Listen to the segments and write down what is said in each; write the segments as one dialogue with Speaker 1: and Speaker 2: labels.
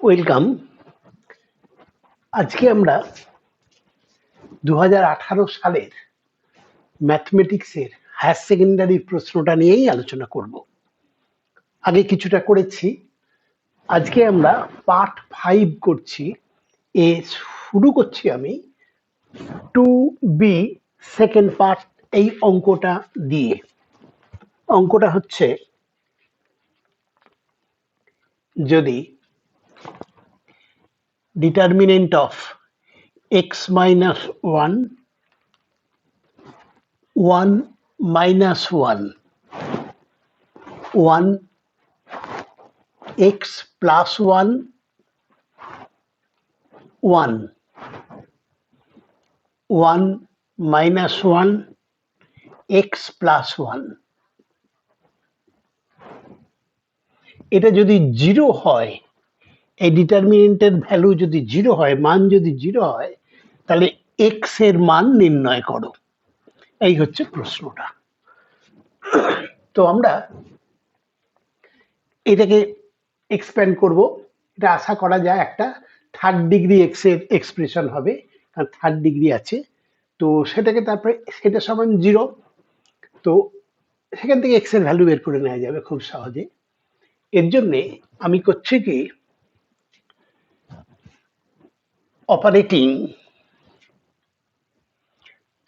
Speaker 1: Welcome. আজকে আমরা 2018 সালের ম্যাথমেটিক্সের হায়ার সেকেন্ডারি প্রশ্নটা নিয়েই আলোচনা করব। আগে কিছুটা করেছি, আজকে আমরা পার্ট 5 করছি। শুরু করছি আমি 2B সেকেন্ড পার্ট এই অঙ্কটা দিয়ে। অঙ্কটা হচ্ছে, যদি determinant of x minus 1 1 minus 1 1 x plus 1 1 1 minus 1 x plus 1 এটা যদি 0 হয়, এই ডিটারমিনেন্টের ভ্যালু যদি 0 হয়, মান যদি 0 হয়, তাহলে x এর মান নির্ণয় করো। এই হচ্ছে প্রশ্নটা। তো আমরা এটাকে এক্সপ্যান্ড করব। এটা আশা করা যায় একটা থার্ড ডিগ্রি এক্স এর এক্সপ্রেশন হবে, কারণ থার্ড ডিগ্রি আছে। তো সেটাকে তারপরে সেটা সমান 0, তো সেখান থেকে এক্স এর ভ্যালু বের করে নেওয়া যাবে খুব সহজে। এর জন্য আমি করছি কি, অপারেটিং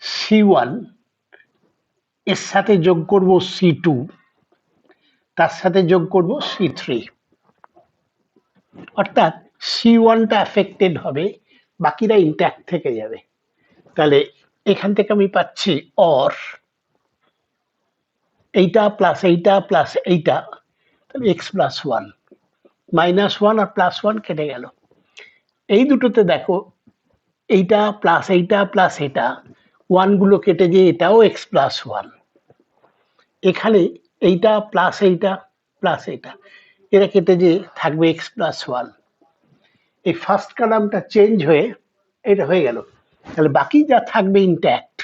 Speaker 1: C1 এর সাথে যোগ করব C2, তার সাথে যোগ করব C3, অর্থাৎ C1টা অ্যাফেক্টেড হবে, বাকিরা ইন্ট্যাক্ট থেকে যাবে। তাহলে এখান থেকে আমি পাচ্ছি অর এইটা প্লাস এইটা প্লাস এইটা, তাহলে x প্লাস 1 মাইনাস 1 আর প্লাস 1 কেটে গেল। এই দুটোতে দেখো, এইটা প্লাস এইটা প্লাস এটা, 1 গুলো কেটে গিয়ে এটাও x প্লাস 1। এখানে এইটা প্লাস এইটা প্লাস এইটা, এটা কেটে গিয়ে থাকবে x প্লাস 1। এই ফার্স্ট কলামটা চেঞ্জ হয়ে এটা হয়ে গেল, তাহলে বাকি যা থাকবে ইনট্যাক্ট।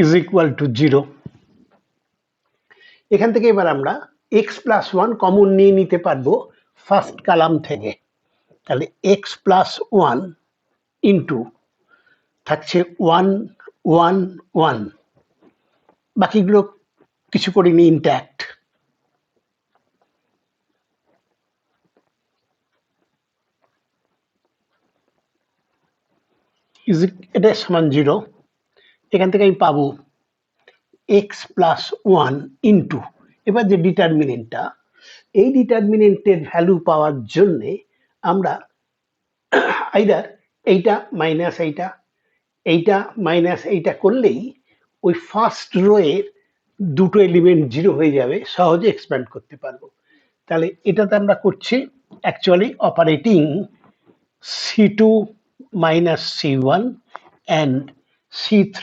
Speaker 1: Is equal to 0। এখান থেকে এবার আমরা x প্লাস 1 কমন নিয়ে নিতে পারবো ফার্স্ট কলাম থেকে। তাহলে x প্লাস 1 ইন্টু থাকছে 1 1 1, বাকিগুলো কিছু করিনি, ইনট্যাক্ট। এটা সমান 0। এখান থেকে আমি পাবো x প্লাস 1 ইন্টু, এবার যে ডিটারমিনেন্টটা, এই ডিটারমিনেন্টের ভ্যালু পাওয়ার জন্য আমরা আইদার এইটা মাইনাস এইটা, এইটা মাইনাস এইটা করলেই ওই ফার্স্ট রো এর দুটো এলিমেন্ট 0 হয়ে যাবে, সহজে এক্সপ্যান্ড করতে পারবো। তাহলে এটাতে আমরা করছি actually operating C2 minus C1 and C3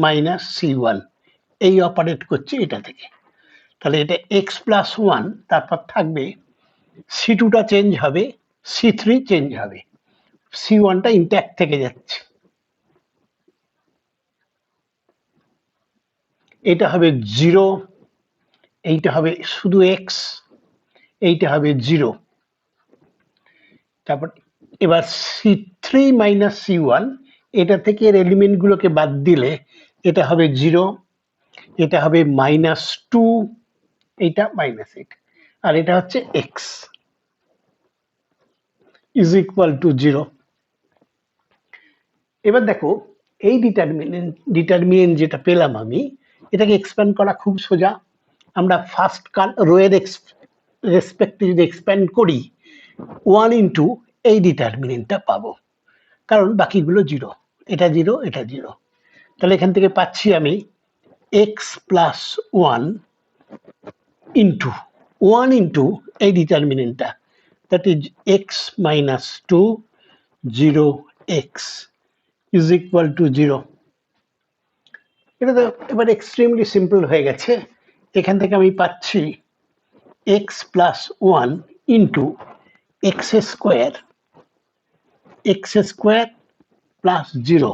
Speaker 1: minus C1, এই অপারেট করছি এটা থেকে। তাহলে এটা x প্লাস 1, তারপর থাকবে C2টা চেঞ্জ হবে, C3 চেঞ্জ হবে, C1টা ইনট্যাক্ট থেকে যাচ্ছে। এটা হবে 0, এইটা হবে শুধু x, এইটা হবে 0। তারপর এবার C3 মাইনাস C1, এটা থেকে এর এলিমেন্ট গুলোকে বাদ দিলে এটা হবে 0, এটা হবে মাইনাস 2, এইটা মাইনাস 8, আর এটা হচ্ছে x ইজ ইকুয়াল টু 0। এবার দেখো, এই ডিটারমিনেন্ট যেটা পেলাম আমি, এটাকে এক্সপ্যান্ড করা খুব সোজা। আমরা ফার্স্ট রো এর রেসপেক্টে যদি এক্সপ্যান্ড করি, 1 ইন্টু এই ডিটারমিনেন্টটা পাবো, কারণ বাকিগুলো 0, এটা 0 এটা 0। তাহলে এখান থেকে পাচ্ছি আমি x প্লাস 1 ইন্টু 1 ইন্টু এই ডিটারমিনেন্টটা, that is x minus 2 0 x is equal to 0। এটা তো এবার এক্সট্রিমলি সিম্পল হয়ে গেছে। এখান থেকে আমি পাচ্ছি x plus 1 into x square plus 0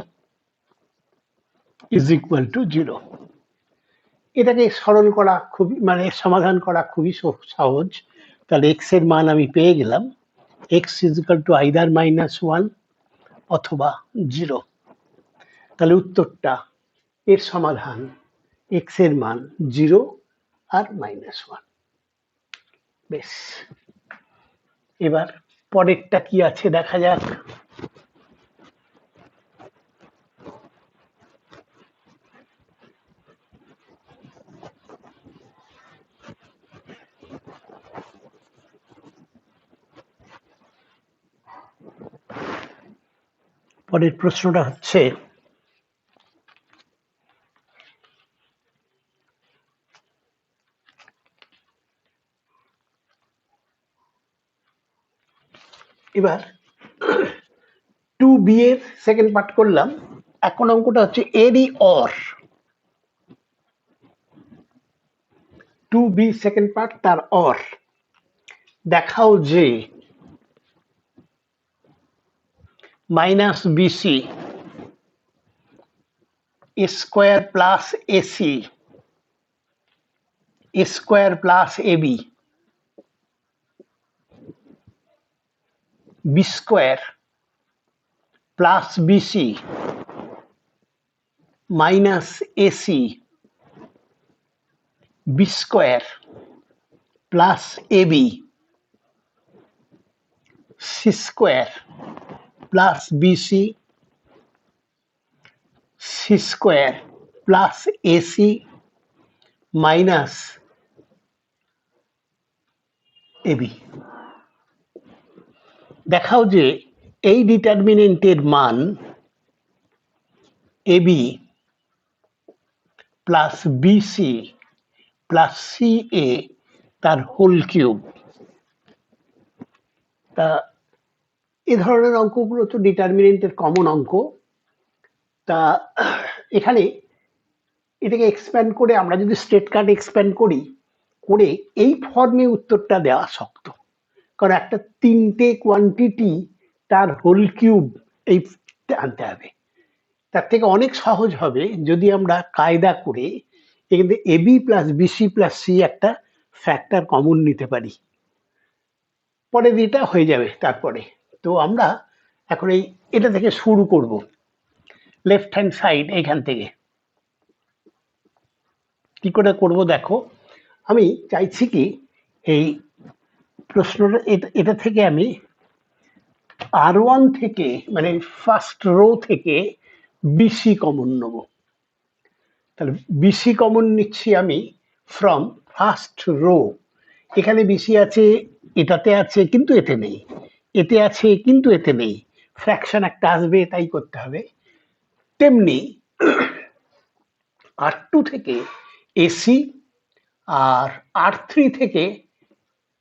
Speaker 1: is equal to 0। এটাকে সরল করা খুবই মানে সমাধান করা খুবই সহজ। তাহলে এক্স এর মান আমি পেয়ে গেলাম, x is equal to either -1 অথবা 0। তাহলে উত্তরটা এর সমাধান এক্স এর মান 0 আর -1। বেশ, এবার পরেরটা কি আছে দেখা যাক। পরের প্রশ্নটা হচ্ছে, এবার 2b এর সেকেন্ড পার্ট করলাম। এখন অঙ্কটা হচ্ছে এরই অর 2b সেকেন্ড পার্ট, তার অর দেখাও যে -bc square plus AC square plus AB B square plus BC minus AC B square plus AB C square plus BC C square plus AC minus AB. দেখাও যে এই ডিটারমিনেন্টের মান AB plus BC plus CA তার whole cube. তা এ ধরনের অঙ্কগুলো তো ডিটারমিনেন্টের কমন অঙ্ক। তা এখানে এটাকে এক্সপ্যান্ড করে আমরা যদি স্ট্রেট কাট এক্সপ্যান্ড করি, করে এই ফর্মে উত্তরটা দেওয়া শক্ত, কারণ একটা তিনটে কোয়ান্টিটি তার হোল কিউব এই আনতে হবে। তার থেকে অনেক সহজ হবে যদি আমরা কায়দা করে এখান থেকে AB plus BC plus C একটা ফ্যাক্টর কমন নিতে পারি, পরে এটা হয়ে যাবে। তারপরে তো আমরা এখন এটা থেকে শুরু করব, লেফট হ্যান্ড সাইড এইখান থেকে কি করে করব দেখো। আমি চাইছি কি এই প্রশ্নটা এটা থেকে আমি R1 থেকে মানে ফার্স্ট রো থেকে বিসি কমন নেব। তাহলে বিসি কমন নিচ্ছি আমি ফ্রম ফার্স্ট রো। এখানে বিসি আছে, এটাতে আছে কিন্তু এতে নেই, এতে আছে কিন্তু এতে নেই, ফ্র্যাকশন একটা আসবে, তাই করতে হবে। তেমনি R2 থেকে এসি আর R3 থেকে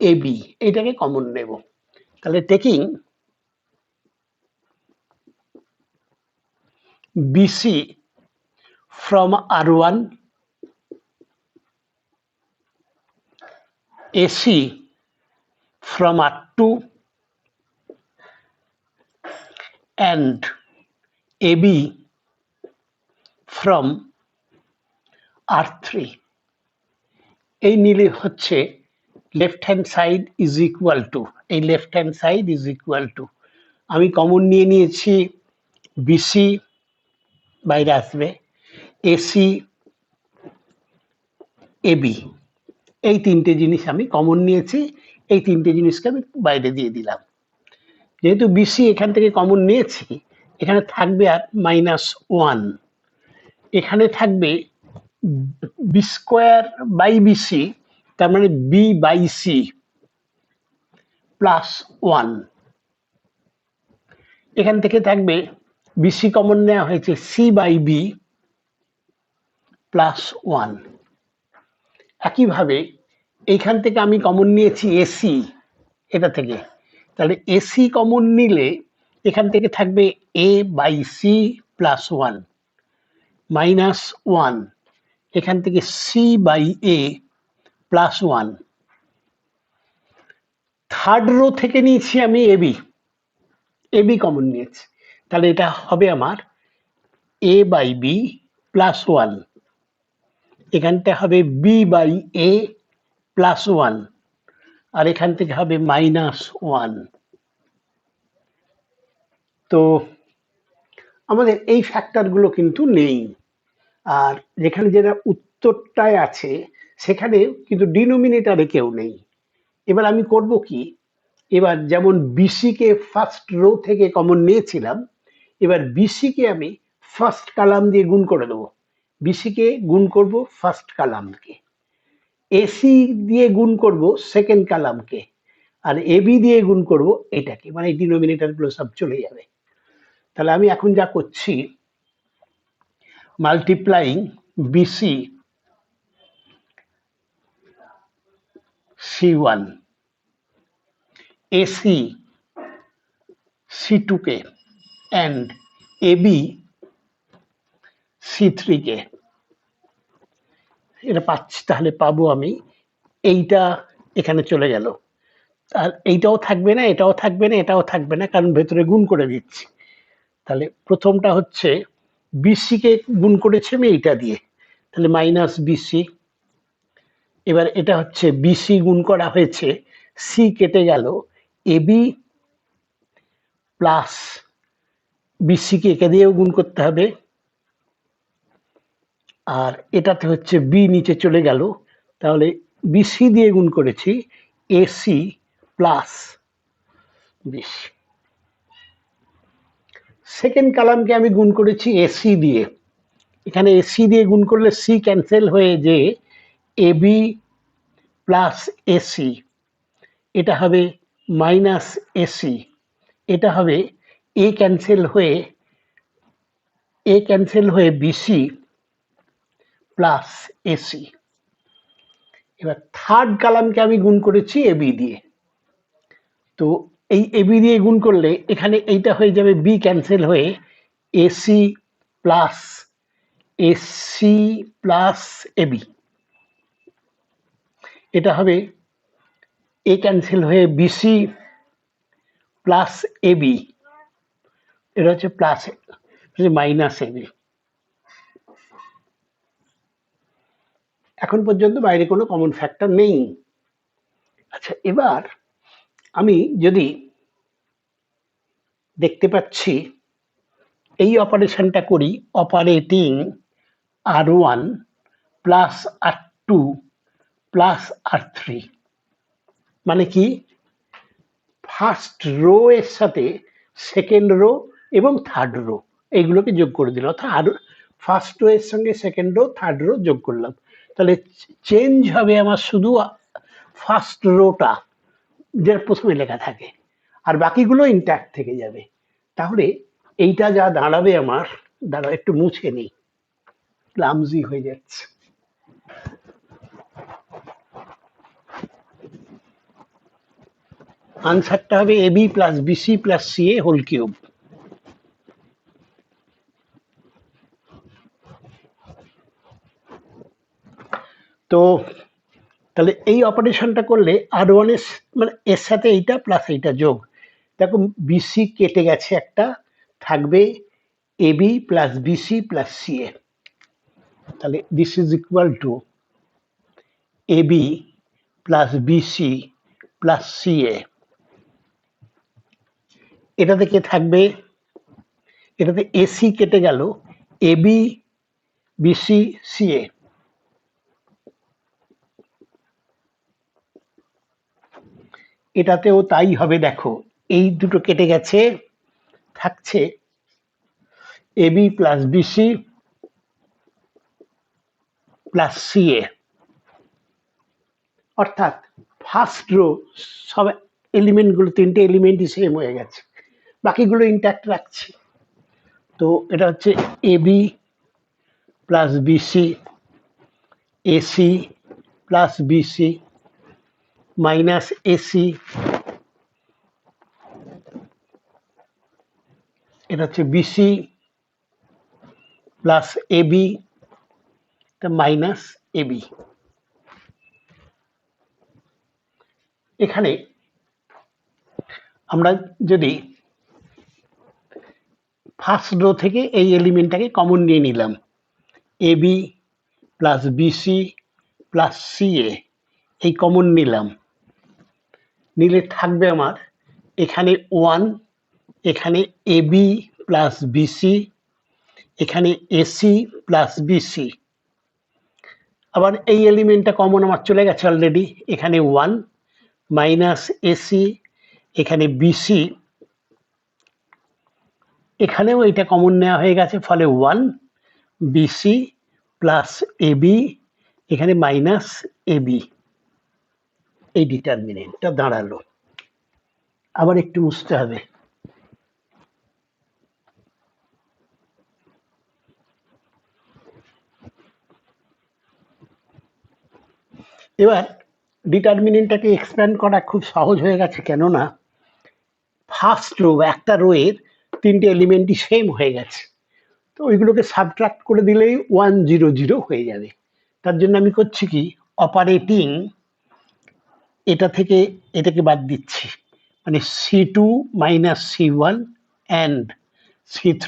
Speaker 1: এবি এটাকে কমন নেব। তাহলে taking BC from R1, AC from R2 and AB from R3, এই নিলে হচ্ছে left hand side is equal to, এই left hand side is equal to আমি কমন নিয়ে নিয়েছি বিসি বাইরে আসবে, এসি এবি এই তিনটে জিনিস আমি কমন নিয়েছি, এই তিনটে জিনিসকে আমি বাইরে দিয়ে দিলাম। যেহেতু বিসি এখান থেকে কমন নিয়েছি, এখানে থাকবে আর -1, এখানে থাকবে বি স্কোয়ার বাই বিসি, তার মানে বি বাই সি প্লাস 1, এখান থেকে থাকবে বিসি কমন নেওয়া হয়েছে সি বাই বি প্লাস 1। একইভাবে এইখান থেকে আমি কমন নিয়েছি এসি এটা থেকে, তাহলে এসি কমন নিলে এখান থেকে থাকবে A by C plus 1 minus 1, এখান থেকে C by A plus 1। Third row থেকে নিয়েছি আমি এবি, এবি কমন নিয়েছি, তাহলে এটা হবে আমার এ বাই বি প্লাস 1 এখানটা হবে B by A plus one, আর এখান থেকে হবে মাইনাস ওয়ান। তো আমাদের এই ফ্যাক্টরগুলো কিন্তু নেই, আর যেখানে যেটা উত্তরটায় আছে সেখানে কিন্তু ডিনোমিনেটারে কেউ নেই। এবার আমি করব কি, এবার যেমন বিসি কে ফার্স্ট রো থেকে কমন নিয়েছিলাম, এবার বিসি কে আমি ফার্স্ট কালাম দিয়ে গুণ করে দেবো। বিসি কে গুণ করব ফার্স্ট কালামকে, এসি দিয়ে গুণ করব সেকেন্ড কালামকে, আর এবি দিয়ে গুণ করব এটাকে, মানে ডিনোমিনেটর গুলো সব চলে যাবে। তাহলে আমি এখন যা করছি, multiplying BC C1 AC C2 কে and AB C3 কে, এটা পাচ্ছি। তাহলে পাবো আমি এইটা এখানে চলে গেল, আর এইটাও থাকবে না, এটাও থাকবে না, এটাও থাকবে না, কারণ ভেতরে গুণ করে দিচ্ছি। তাহলে প্রথমটা হচ্ছে বিসি কে গুণ করেছি আমি এইটা দিয়ে, তাহলে মাইনাস বিসি। এবার এটা হচ্ছে বিসি গুণ করা হয়েছে, সি কেটে গেল, এবি প্লাস বিসি কে একে দিয়েও গুণ করতে হবে, আর এটাতে হচ্ছে বি নিচে চলে গেল, তাহলে বিসি দিয়ে গুণ করেছি এসি প্লাস বিসি। সেকেন্ড কলামকে আমি গুণ করেছি এসি দিয়ে, এখানে এসি দিয়ে গুণ করলে সি ক্যান্সেল হয়ে যে এবি প্লাস এসি, এটা হবে মাইনাস এসি, এটা হবে এ ক্যান্সেল হয়ে বিসি প্লাস এসি। এবার থার্ড কলামকে আমি গুণ করেছি এবি দিয়ে, তো এই এবি দিয়ে গুণ করলে এখানে এইটা হয়ে যাবে বি ক্যান্সেল হয়ে এসি প্লাস এবি, এটা হবে এ ক্যান্সেল হয়ে বিসি প্লাস এবি, এটা হচ্ছে প্লাস মাইনাস এবি। এখন পর্যন্ত বাইরে কোনো কমন ফ্যাক্টর নেই। আচ্ছা, এবার আমি যদি দেখতে পাচ্ছি এই অপারেশনটা করি, operating R1 plus R2 plus R3, মানে কি ফার্স্ট রো এর সাথে সেকেন্ড রো এবং থার্ড রো এইগুলোকে যোগ করে দিলাম, অর্থাৎ আর ফার্স্ট রো এর সঙ্গে সেকেন্ড রো থার্ড রো যোগ করলাম। তাহলে চেঞ্জ হবে আমার শুধু ফার্স্ট রোটা, যেটা প্রথমে লেখা থাকে, আর বাকিগুলো ইনট্যাক্ট থেকে যাবে। তাহলে এইটা যা দাঁড়াবে আমার, দাঁড়া একটু মুছে নিই, ক্লামজি হয়ে যাচ্ছে। আনসারটা হবে AB plus BC plus CA whole cube. তো তাহলে এই অপারেশনটা করলে আর ওয়ান এর মানে এর সাথে এইটা প্লাস এইটা যোগ, দেখো বিসি কেটে গেছে একটা, থাকবে AB plus BC plus CA. তাহলে this is equal to AB plus BC plus CA. এটা থেকে থাকবে, এটাতে এসি কেটে গেল, এবি বিসি সিএ। এটাতেও তাই হবে, দেখো এই দুটো কেটে গেছে, থাকছে AB plus BC plus CA, অর্থাৎ ফার্স্ট রো সব এলিমেন্টগুলো, তিনটে এলিমেন্টই সেম হয়ে গেছে, বাকিগুলো ইনট্যাক্ট রাখছি। তো এটা হচ্ছে AB plus BC, AC plus BC minus AC, এটা হচ্ছে BC plus AB minus AB. এখানে আমরা যদি ফার্স্ট রো থেকে এই এলিমেন্টটাকে কমন নিয়ে নিলাম, AB plus BC plus CA এই কমন নিলাম, নিলে থাকবে আমার এখানে 1, এখানে এবি প্লাস বিসি, এখানে এসি প্লাস বিসি। আবার এই এলিমেন্টটা কমন আমার চলে গেছে অলরেডি, এখানে 1 মাইনাস এসি, এখানে বিসি, এখানেও এটা কমন নেওয়া হয়ে গেছে, ফলে 1 বিসি প্লাস এবি, এখানে মাইনাস এবি, এই ডিটারমিনেন্টটা দাঁড়ালো। আবার একটু মুছতে হবে। এবার ডিটারমিনেন্টটাকে এক্সপ্যান্ড করা খুব সহজ হয়ে গেছে, কেননা ফার্স্ট রো, একটা রো এর 3টে এলিমেন্টই সেম হয়ে গেছে, তো ওইগুলোকে সাবট্রাক্ট করে দিলেই 1 0 0 হয়ে যাবে। তার জন্য আমি করছি কি, অপারেটিং এটা থেকে এটাকে বাদ দিচ্ছি, মানে C2 minus C1 and C3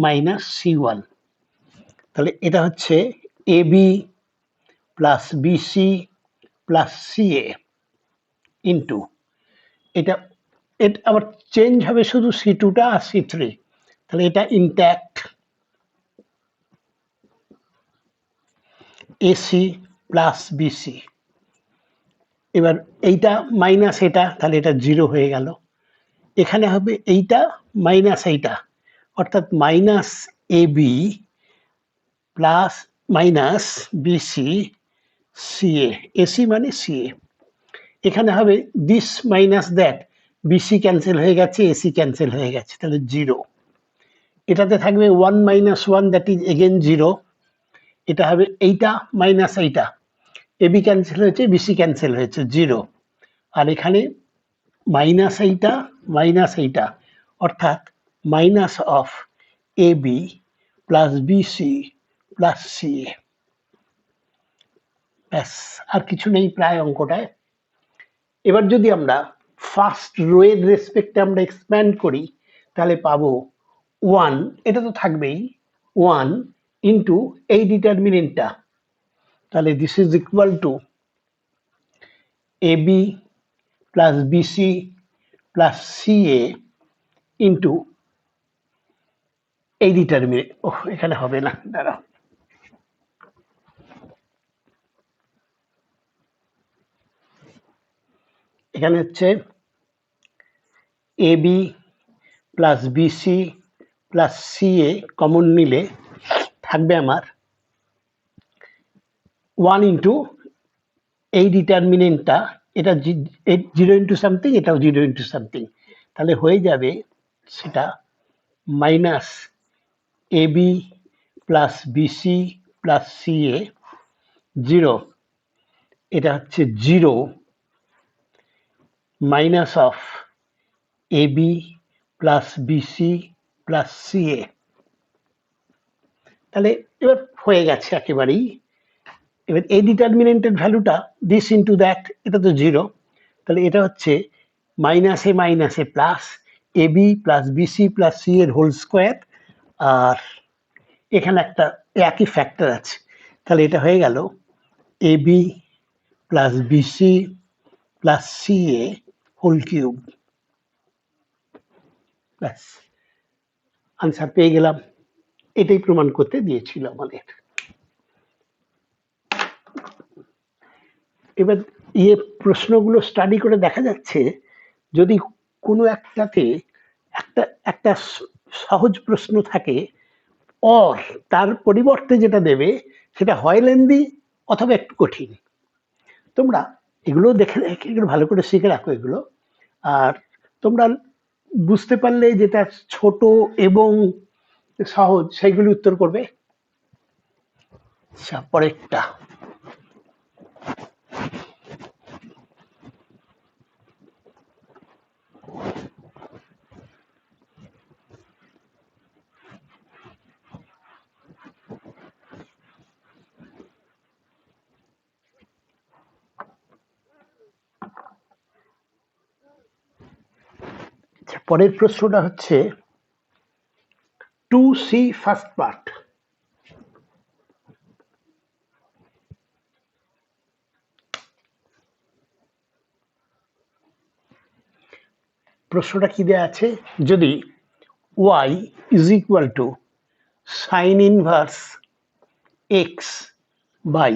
Speaker 1: minus C1। তাহলে এটা হচ্ছে AB plus BC plus CA into, এটা এটা আবার চেঞ্জ হবে শুধু C2টা আর C3, তাহলে এটা ইনট্যাক্ট এসি প্লাস বিসি। এবার এইটা মাইনাস এটা, তাহলে এটা 0 হয়ে গেল। এখানে হবে এইটা মাইনাস এইটা, অর্থাৎ minus AB plus minus BC CA, AC মানে সিএ। এখানে হবে this minus that, BC cancel হয়ে গেছে, এসি ক্যান্সেল হয়ে গেছে, তাহলে 0। এটাতে থাকবে 1 মাইনাস 1, দ্যাট ইজ এগেন 0। এটা হবে এইটা মাইনাস এইটা, এবি ক্যান্সেল হয়েছে, বিসি ক্যান্সেল হয়েছে, 0। আর এখানে মাইনাস এইটা, অর্থাৎ minus of AB plus BC plus CA. ব্যাস, আর কিছু নেই প্রায় অঙ্কটায়। এবার যদি আমরা ফার্স্ট রো এর রেসপেক্টে আমরা এক্সপ্যান্ড করি, তাহলে পাবো 1, এটা তো থাকবেই, 1 ইন্টু এই ডিটারমিনেন্টটা, তাহলে this is equal to AB plus BC plus CA into এই ডিটারমিনেন্ট, এখানে হবে না, দাঁড়াও, এখানে হচ্ছে AB plus BC plus CA common নিলে থাকবে আমার 1 ইন্টু এই ডিটারমিনেন্টটা, এটা 0 ইন্টু সামথিং, এটাও 0 ইন্টু সামথিং, তাহলে হয়ে যাবে সেটা minus AB plus BC plus CA 0, এটা হচ্ছে 0 minus of AB plus BC plus CA. তাহলে এবার হয়ে গেছে একেবারেই। এবার এই ডিটারমিনেন্টের ভ্যালুটা দিস ইন্টু দ্যাট, এটা তো 0, তাহলে এটা হচ্ছে মাইনাসে মাইনাসে plus AB plus BC plus C এর হোল স্কোয়ার, আর এখানে একটা একই ফ্যাক্টর আছে, তাহলে এটা হয়ে গেল AB plus BC plus CA whole cube. ব্যাস, আনসার পেয়ে গেলাম। এটাই প্রমাণ করতে দিয়েছিল আমাদের। এবার প্রশ্নগুলো স্টাডি করে দেখা যাচ্ছে, যদি কোনো একটাতে একটা একটা সহজ প্রশ্ন থাকে, অর তার পরিবর্তে যেটা দেবে সেটা হয় লেন্দি অথবা একটু কঠিন। তোমরা এগুলো দেখে এগুলো ভালো করে শিখে রাখো এগুলো, আর তোমরা বুঝতে পারলে যেটা ছোট এবং সহজ সেইগুলি উত্তর করবে। আচ্ছা, পরেরটা। পরের প্রশ্নটা হচ্ছে 2C ফার্স্ট পার্ট। প্রশ্নটা কি দেয়া আছে, যদি y is equal to sine inverse X by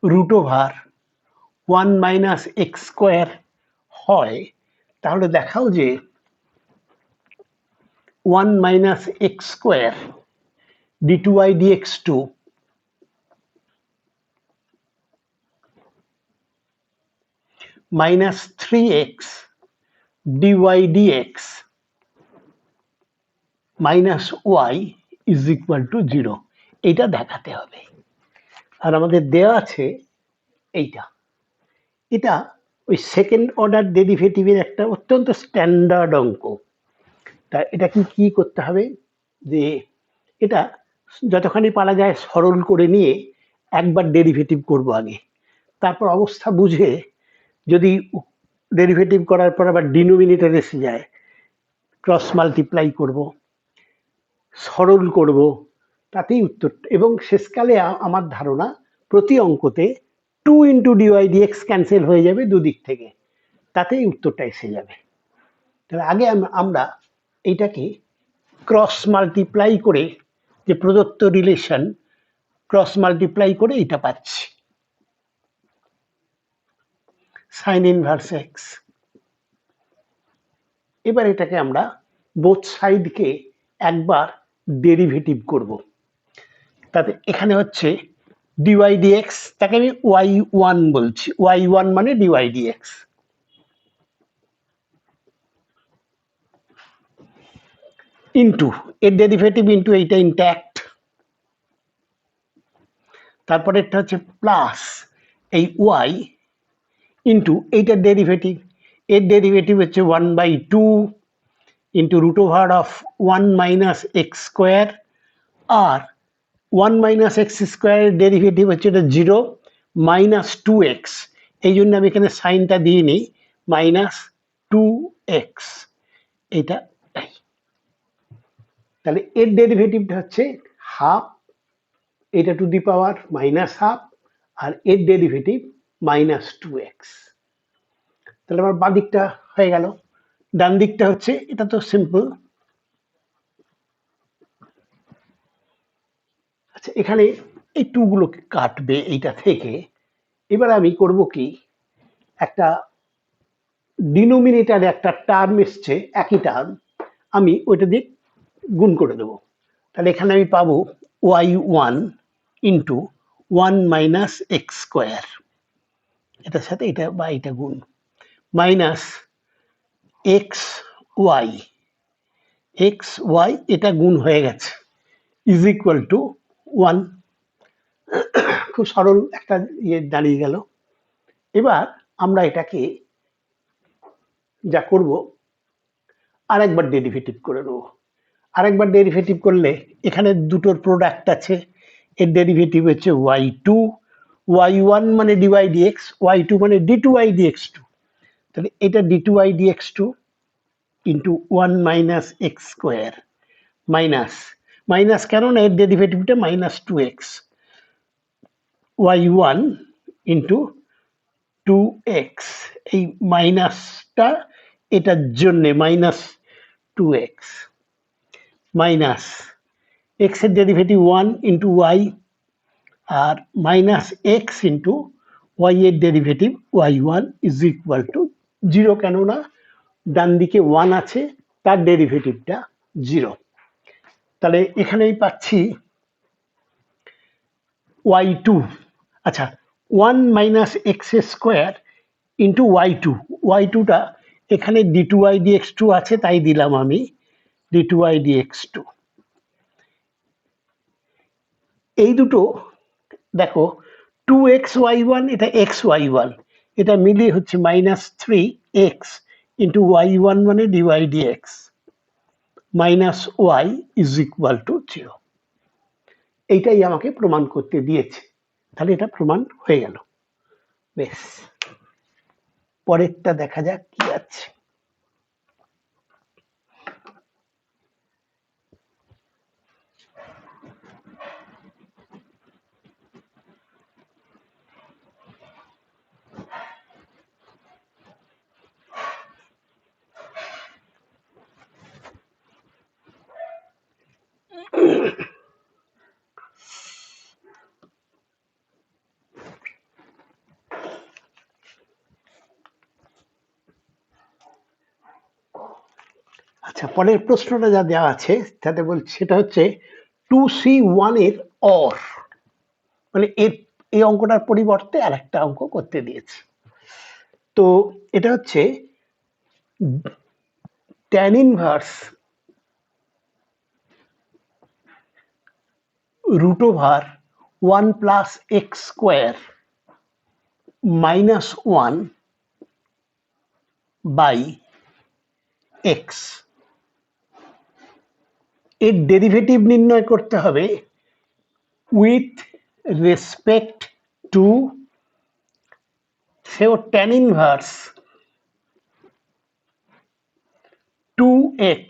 Speaker 1: root over 1 - x² হয়, তাহলে দেখাও যে 1 - x² d2y dx2 minus 3x dy dx minus y is equal to 0। এটা দেখাতে হবে। আর আমাদের দেওয়া আছে এইটা, এটা ওই সেকেন্ড অর্ডার ডেরিভেটিভের একটা অত্যন্ত স্ট্যান্ডার্ড অঙ্ক। তা এটা কি করতে হবে, যে এটা যতখানি পারা যায় সরল করে নিয়ে একবার ডেরিভেটিভ করব আগে, তারপর অবস্থা বুঝে যদি ডেরিভেটিভ করার পর আবার ডিনোমিনেটর এসে যায়, ক্রস মাল্টিপ্লাই করব, সরল করব, তাতেই উত্তর। এবং শেষকালে আমার ধারণা প্রতি অঙ্কতে 2 × dy dx ক্যান্সেল হয়ে যাবে দুদিক থেকে, তাতেই উত্তরটা এসে যাবে। তাহলে আগে আমরা এইটাকে ক্রস মাল্টিপ্লাই করে, যে প্রদত্ত রিলেশন ক্রস মাল্টিপ্লাই করে এটা পাচ্ছি সাইন ইনভার্স এক্স। এবার এটাকে আমরা বোথ সাইডকে একবার ডেরিভেটিভ করব। তাতে এখানে হচ্ছে dy dx, তাকে আমি y1 বলছি, y1 মানে dy dx, ইন্টু এর ডেরিভেটিভ ইন্টু এইটা ইনট্যাক্ট, তারপরে এটা হচ্ছে প্লাস এই y ইন্টু এইটার ডেরিভেটিভ, এর ডেরিভেটিভ হচ্ছে 1/2 into root over of 1 - x², আর 1 - x² এর ডেরিভেটিভ হচ্ছে এটা 0 -2x, এই জন্য আমি এখানে সাইনটা দিয়ে নিই -2x। এটা তাহলে এর ডেরিভেটিভটা হচ্ছে হাফ, এটা টু দি পাওয়ার -1/2, আর এর ডেরিভেটিভ -2x। তাহলে আমার বাঁ দিকটা হয়ে গেল। ডান দিকটা হচ্ছে, এটা তো সিম্পল। আচ্ছা, এখানে এই 2 গুলোকে কাটবে এইটা থেকে। এবার আমি করব কি, একটা ডিনোমিনেটারে একটা টার্ম এসছে, একই টার্ম, আমি ওইটা দিয়ে গুণ করে দেবো। তাহলে এখানে আমি পাবো y1 ইন্টু 1 - x², এটার সাথে এটা বা এটা গুণ, মাইনাস xy এটা গুণ হয়ে গেছে, ইজ ইকুয়াল টু 1। খুব সরল একটা ইয়ে দাঁড়িয়ে গেল। এবার আমরা এটাকে যা করব, আরেকবার ডেরিভেটিভ করে নেব। আরেকবার ডেরিভেটিভ করলে এখানে দুটোর প্রোডাক্ট আছে, এর ডেরিভেটিভ হচ্ছে y2, y1 মানে dy dx, y2 মানে d2y dx2। তাহলে এটা d2y dx2 into 1 - x² minus, minus কেন না, এর ডেরিভেটিভটা -2x, y1 ইন্টু 2x, এই মাইনাসটা এটার জন্যে -2x, মাইনাস এক্স এর ডেরিভেটিভ 1 ইন্টু ওয়াই, আর -x ইন্টু ওয়াই এর derivative y1 is equal to 0, কেননা ডান দিকে 1 আছে, তার ডেরিভেটিভটা 0। তাহলে এখানেই পাচ্ছি y2, আচ্ছা 1 - x² ইন্টু y2টা এখানে d2y dx2 আছে, তাই দিলাম আমি d2y dx2। এই দুটো দেখো 2xy1, এটা xy1, এটা মিলিয়ে হচ্ছে -3x ইন্টু y1 মানে dy dx minus y is equal to 0। এইটাই আমাকে প্রমাণ করতে দিয়েছে, তাহলে এটা প্রমাণ হয়ে গেল। বেশ, পরেরটা দেখা যাক কি আছে। আচ্ছা, পরের প্রশ্নটা যা দেওয়া আছে তাতে বলছে, সেটা হচ্ছে 2C1 এর অর, মানে এর এই অঙ্কটার পরিবর্তে আরেকটা অঙ্ক করতে দিয়েছে। তো এটা হচ্ছে tan inverse root over 1 plus x square minus 1 by x, এর ডেরিভেটিভ নির্ণয় করতে হবে উইথ রেসপেক্ট টু, সেও tan inverse 2x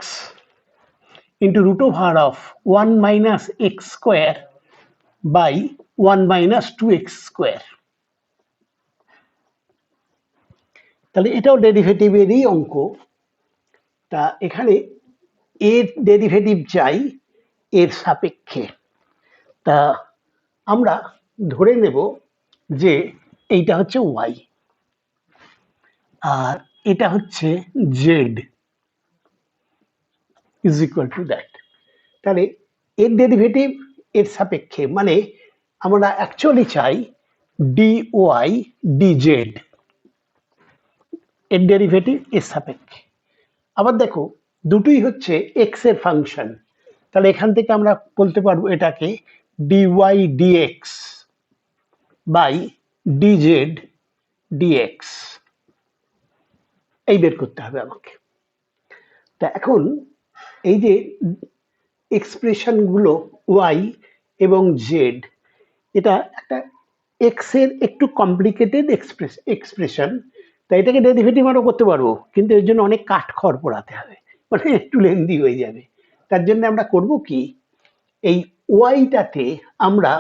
Speaker 1: into root over of 1 minus x square by 1 minus 2x square। তাহলে এটাও ডেরিভেটিভেরই অঙ্ক। তা এখানে এর ডেরিভেটিভ চাই এর সাপেক্ষে। তা আমরা ধরে নেব যে এইটা হচ্ছে y আর এটা হচ্ছে z is equal to that. তাহলে এর ডেরিভেটিভ এর সাপেক্ষে, মানে আমরা অ্যাকচুয়ালি চাই dy dz, এর ডেরিভেটিভ এর সাপেক্ষে। আবার দেখো দুটোই হচ্ছে এক্স এর ফাংশন, তাহলে এখান থেকে আমরা বলতে পারবো এটাকে dy dx by dz dx, এই বের করতে হবে আমাকে। তা এখন এই যে এক্সপ্রেশন গুলো y এবং z, এটা একটা এক্স এর একটু কমপ্লিকেটেড এক্সপ্রেশন, তাই এটাকে ডেরিভেটিভ আরও করতে পারবো, কিন্তু এর জন্য অনেক কাঠখড় পোড়াতে হবে, মানে একটু লেন্দি হয়ে যাবে। তার জন্য আমরা করব কি, এই ওয়াইটাতে আমরা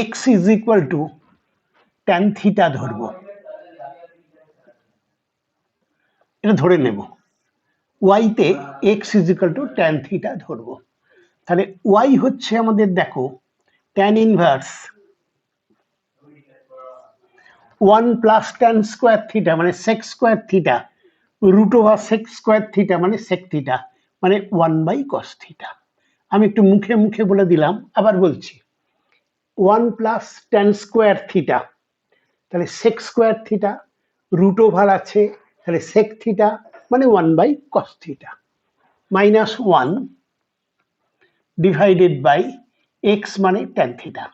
Speaker 1: x is equal to tan theta ধরবো, এটা ধরে নেব ওয়াইতে x is equal to tan theta ধরবো। তাহলে ওয়াই হচ্ছে আমাদের, দেখো, tan inverse 1 plus tan square theta মানে sec square theta, root over sec square theta মানে সেক থিটা, মানে 1 বাই কস থিটা। আমি একটু মুখে মুখে বলে দিলাম, আবার বলছি 1 প্লাস ট্যান স্কোয়ার থিটা, তাহলে sec square theta, root over আছে তাহলে সেক থিটা মানে 1 by cos theta, minus 1 divided by x মানে ট্যান থিটা।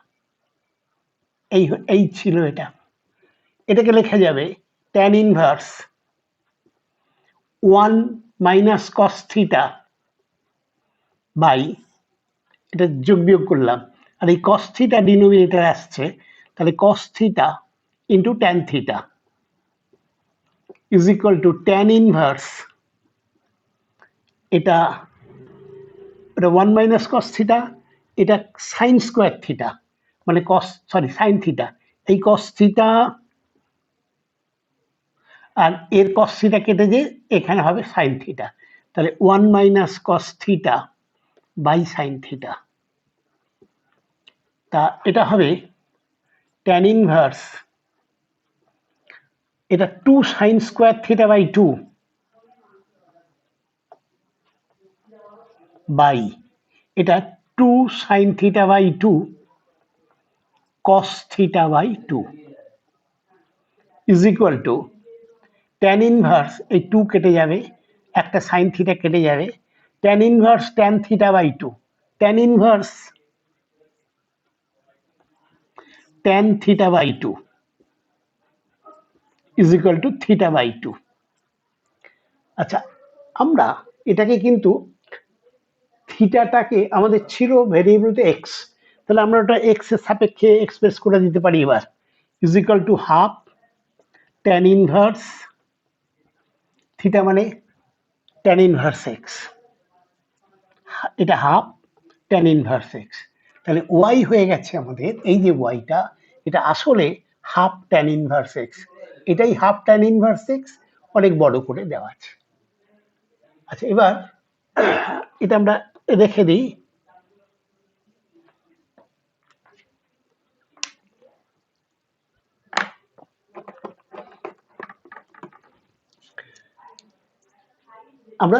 Speaker 1: এই ছিল এটা। এটাকে লেখা যাবে tan inverse 1 minus cos theta by, এটা যোগ বিয়োগ করলাম, আর এই কস থিটা ডিনোমিনেটর আসছে, তাহলে cos theta into tan theta is equal to tan inverse, এটা 1 মাইনাস কস থিটা, এটা সাইন স্কোয়ার থিটা মানে সাইন থিটা, এই কস থিটা আর এর কস থিটা কেটে যে এখানে হবে সাইন থিটা, তাহলে 1 minus cos theta by sine theta. তা এটা হবে ট্যান ইনভার্স, এটা 2 sine square theta by 2 by এটা 2 sine theta by 2 cos theta by 2 is equal to tan inverse, এই 2 কেটে যাবে, একটা সাইন থিটা কেটে যাবে, tan inverse tan theta by 2, tan inverse tan theta by 2 is equal to theta by 2। আচ্ছা, আমরা এটাকে কিন্তু থিটাটাকে আমাদের ছিল ভেরিয়েবলতে এক্স, তাহলে আমরা ওটা এক্স এর সাপেক্ষে এক্সপ্রেস করে দিতে পারি এবার, is equal to half tan inverse theta মানে ট্যান ইনভার্স এক্স, এটা হাফ ট্যান ইনভার্স এক্স। তাহলে ওয়াই হয়ে গেছে আমাদের, এই যে ওয়াইটা, এটা আসলে হাফ ট্যান ইনভার্স এক্স, এটাই হাফ ট্যান ইনভার্স এক্স, অনেক বড় করে দেওয়া আছে। আচ্ছা, এবার এটা আমরা রেখে দিই। আমরা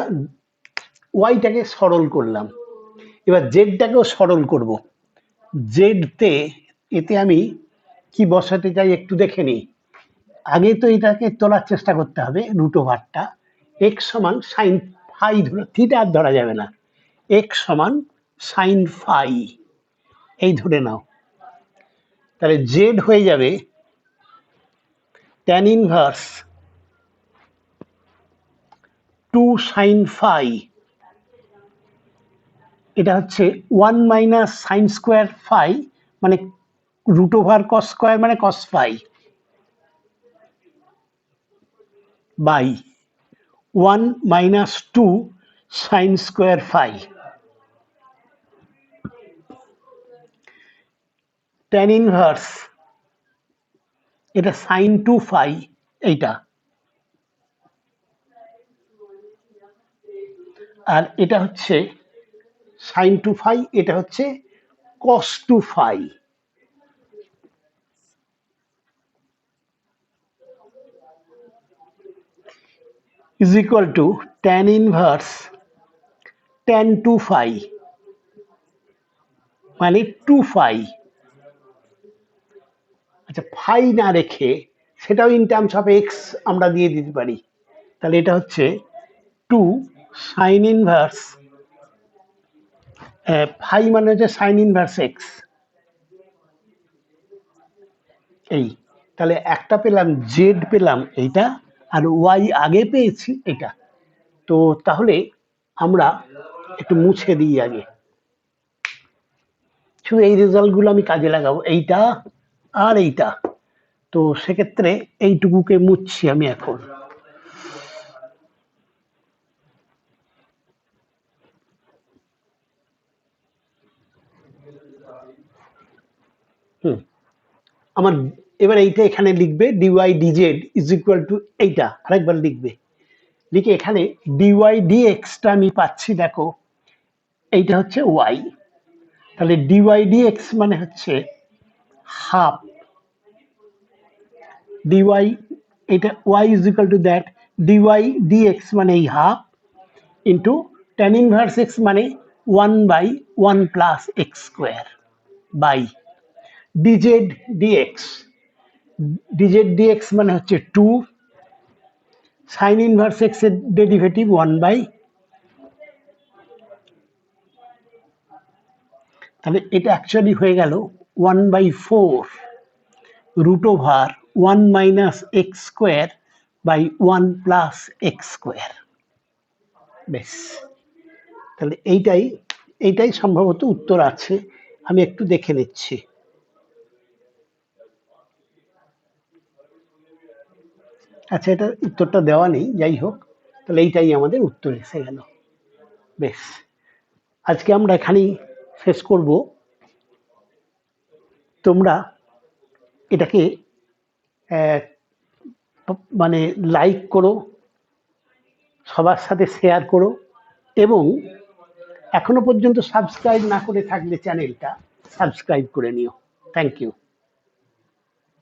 Speaker 1: ওয়াইটাকে সরল করলাম, এবার জেডটাকেও সরল করব। জেডতে এতে আমি কি বসাতে চাই একটু দেখে নিই। আগে তো এটাকে তোলার চেষ্টা করতে হবে, রুট ওভারটা। এক্স সমান সাইন ফাই, ধরো থিটা আর ধরা যাবে না, এক্স সমান সাইন ফাই এই ধরে নাও। তাহলে জেড হয়ে যাবে ট্যান ইনভার্স 2 সাইন ফাই, এটা হচ্ছে 1 মাইনাস সাইন স্কোয়ার ফাই, মানে রুট ওভার কস স্কোয়ার মানে cos phi, by 1 minus 2 sine square phi. Tan inverse এটা সাইন 2 ফাই, এইটা, আর এটা হচ্ছে সাইন 2 ফাই, এটা হচ্ছে cos 2 phi. is equal to tan inverse tan 2 phi, মানে 2 phi। আচ্ছা, ফাই না রেখে সেটাও ইন টার্মস অফ এক্স আমরা দিয়ে দিতে পারি। তাহলে এটা হচ্ছে 2 সাইন ইনভার্স, ফাই মানে হচ্ছে সাইন ইনভার্স এক্স, এই। তাহলে একটা পেলাম জেড, পেলাম এইটা, আর ওয়াই আগে পেয়েছি এটা। তো তাহলে আমরা একটু মুছে দিই আগে, শুধু এই রেজাল্টগুলো আমি কাজে লাগাবো, এইটা আর এইটা। তো সেক্ষেত্রে এইটুকুকে মুছছি আমি এখন। আমার এবার এইটা এখানে লিখবে dy dz is equal to, এইটা আরেকবার লিখবে, লিখে এখানে ডিওয়াই ডিএক্সটা আমি পাচ্ছি, দেখো এইটা হচ্ছে ওয়াই। তাহলে ডিওয়াই ডিএক্স মানে হচ্ছে হাফ ডিওয়াই, এটা y is equal to that dy dx মানে এই half into tan inverse x মানে 1/1 plus x square by dz dx, dz dx মানে হচ্ছে 2 সাইন ইনভার্স এক্স এর ডেরিভেটিভ 1/, তাহলে এটা অ্যাকচুয়ালি হয়ে গেল 1/4 root over 1 minus x square by 1 plus x square. বেশ, তাহলে এইটাই সম্ভবত উত্তর আছে, আমি একটু দেখে নিচ্ছি। আচ্ছা, এটা উত্তরটা দেওয়া নেই, যাই হোক, তাহলে এইটাই আমাদের উত্তর এসে গেল। বেশ, আজকে আমরা এখানেই শেষ করব। তোমরা এটাকে মানে লাইক করো, সবার সাথে শেয়ার করো, এবং এখনো পর্যন্ত সাবস্ক্রাইব না করে থাকলে চ্যানেলটা সাবস্ক্রাইব করে নিও। Thank you.